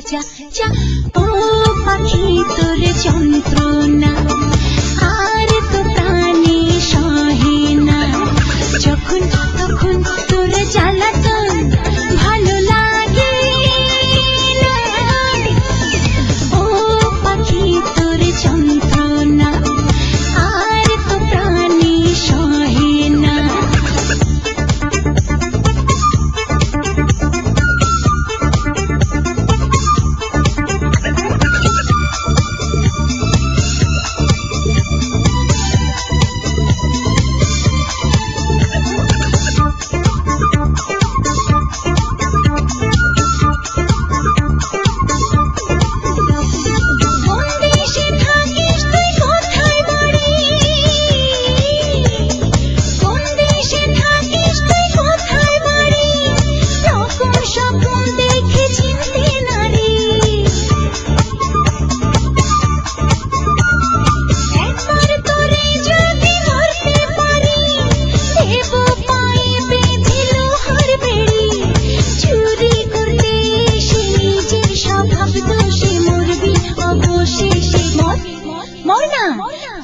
যা যা ও পাখি তোর যন্ত্রণা আর তো প্রাণে সহে না, যখন তখন তোর জ্বালাতন ভালো লাগে না। ও পাখি তোর যন্ত্রণা আর তো প্রাণে সহে না।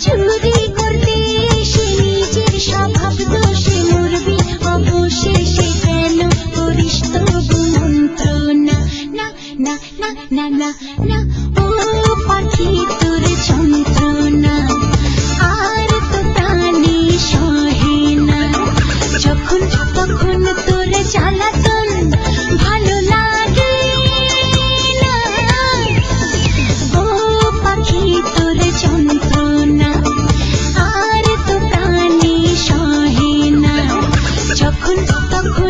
চুরি করতে এসে নিজের স্বভাব দোষে মরবি অবশেষে, কেন করিস তবু মন্ত্রণা না না না না না না। ও পাখি তোর যন্ত্রণা আর তো প্রাণে সহে না, যখন তখন তোর জ্বালাতন ভালো লাগে না। ও পাখি তোর যন্ত্রণা আর তো প্রাণে সহে না, যখন তখন